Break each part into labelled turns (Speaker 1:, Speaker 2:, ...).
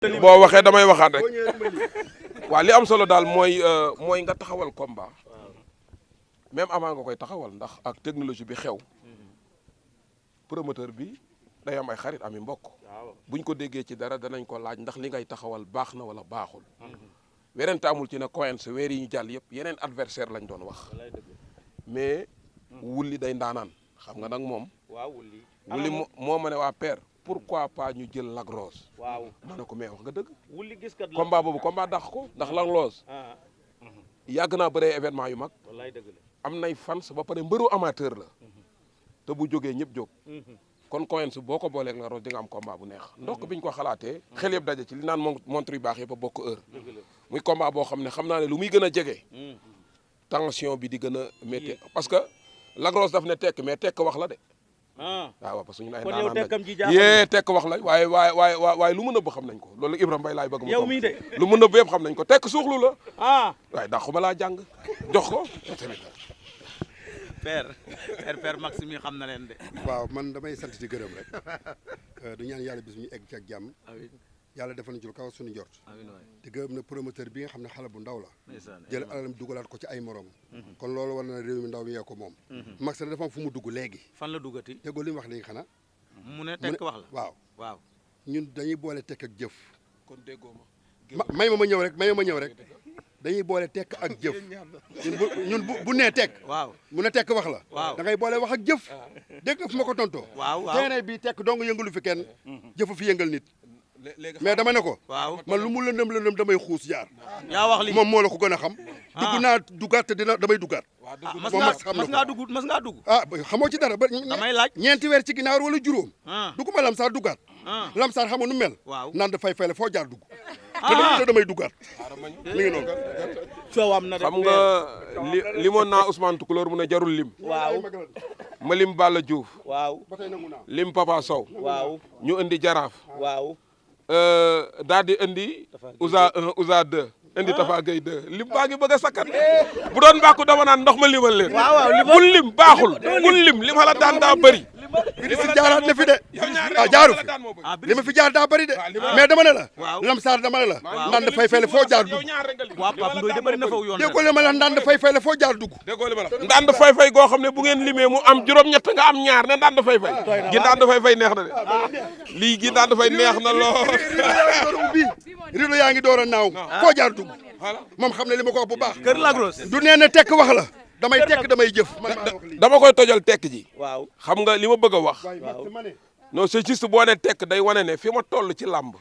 Speaker 1: boo waxee damay waxaat rek waaw li am solo daal mooy nga taxawal combat même avant nga koy taxawal ndax ak technologie bi xew promoteur bi day am ay xarit ami mbokk buñ ko déggee ci dara danañ ko laaj ndax li ngay taxawal baax na wala baaxul werante amul ci ne Quench weer yi ñu jàll yëpp yeneen adversaire lañ doon wax mais wulli day ndaanaan xam nga nag moom wulli moo ma ne waa père pourquoi pas ñu jël Lac Rose ma ne ko mais wax nga dëgg combat boobu combat dàq ko ndax Lac Rose yàgg naa bëree événement yu mag am nay fans ba pare mbëru amateur la te bu jógee ñëpp jóg kon Quench boo ko booleeg Lac Rose di nga am combat bu neex ndokk biñ ko xalaatee xel yëpp daje ci li naan montre yu baax yëpp a bokk heure muy combat boo xam ne xam naa ne lu muy gën a jege tension bi di gën a métti parce que Lac Rose daf ne tekk mais tekk wax la de waaw parce que ñun ay naanaan yee tekk wax la waaye lu mu nëbb xam nañ ko loolu Ibrahima Mbaye laay bëgg mu
Speaker 2: yow mii de
Speaker 1: lu mu nëbb yëpp xam nañ ko tekk suuxlu la waaye dàquma laa jàng jox ko
Speaker 2: père Max mi xam na leen de
Speaker 3: waaw man damay sant di gërëm rek du ñaan yàlla bis ñu egg ci ak jàmm yàlla defal nañu ci lu kaw suñu njort di gërëm na promoteur bi nga xam ne xale bu ndaw la jël alalam dugalaat ko ci ay morom kon loolu war na réew mi ndaw mi yee ko moom Max na dafa am fu mu dugg léegi
Speaker 2: fan la duggati
Speaker 3: déggoo li mu wax léegi xanaa
Speaker 2: mu ne tekk wax la waaw
Speaker 3: ñun dañuy boole tekk ak jëf
Speaker 1: kon déggoo ma
Speaker 3: may ma ñëw rek dañuy boole tekk ak jëf ñun bu nee tekk mu ne tekk wax la da ngay boole wax ak jëf dégg nga fu ma ko tontoo terrain bi tekk dong yëngalu fi kenn jëfa fi yëngal nit mais dama ne ko man lu mu lëndëm damay xuus jaar
Speaker 2: yaa wax li
Speaker 3: moom moo la ko gën a xam dugg naa duggaat te damay duggaat
Speaker 2: mas ngaa dugg
Speaker 3: xamoo ci dara ba
Speaker 2: damay laaj
Speaker 3: ñeenti weer ci ginnaaw wala juróom dugg ma lamsaar duggaat lamsaar xamoo nu mel naan da fay la foo jaar dugg te damay duggaat mi ngi noonu
Speaker 2: coowam na
Speaker 1: xam nga limoon naa Ousmane Toucouleur mu ne jarul lim ma lim Balla Diouf lim Papa Sow ñu indi Jaraaf daal di indi Ouza 1 Ouza 2 indi Tafa Gueye 2 lim baa ngi bëgg a sakkat bu doon mbàkku dama naan ndox ma limal leen bul lim baaxul bul lim li ma la daan daa bëri
Speaker 3: li si jaaraat na fi de jaaru fi li ma fi jaar daa bëri de mais dama ne la lamsaar dama ne la ndand fay la foo jaar dugg déggoo li ma la ndand fay la foo jaar dugg
Speaker 1: déggoo li ma la ndand fay goo xam ne bu ngeen limee mu am juróom-ñett nga am ñaar ne ndand fay gi ndand fay neex na de lii gi ndand fay neex na lool
Speaker 3: bi rido yaa ngi door a naaw foo jaar dugg moom xam ne li ma ko wax bu baax
Speaker 2: kër Lac Rose
Speaker 3: du nee na tekk wax la damay tekk damay jëf
Speaker 1: dama koy tojal tekk ji
Speaker 2: waaw
Speaker 1: xam nga li ma bëgg a wax non c'est juste boo ne tekk day wane ne fi ma toll ci làmb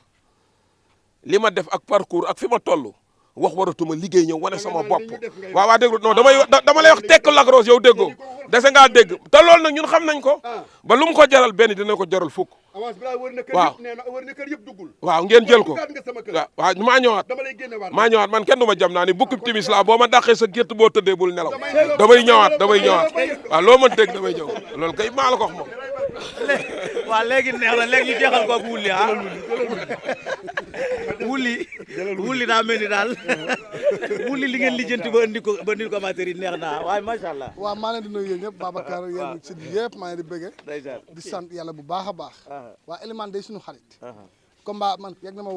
Speaker 1: li ma def ak parcours ak fi ma toll wax waratuma liggéey ñëw wane sama bopp waaw déglu non dama lay wax tekk Lac Rose yow déggoo dese ngaa dégg te loolu nag ñun xam nañ ko ba lu mu ko jaral benn dina ko jaral fukk waaw ngeen jël ko waaw maa ñëwaat man kenn du ma jam naa ni bukkib timis laa boo ma dàqee sa gétt boo tëddee bul nelaw damay ñëwaat waaw loo mën dégg damay ñëw loolu kay maa la ko wax moom
Speaker 2: waaw léegi neex na léegi ñu jeexal ko ak wulli wulli daa mel ni daal wulli li ngeen lijjanti ba indi ko amateur yi neex na waaye macha allah
Speaker 4: waaw maa leen di nuyu yéen ñëpp Babacar yéen si yëpp maa leen di bëgge di sant yàlla bu baax a baax waa Elimane day suñu xarit combat man yegg na ma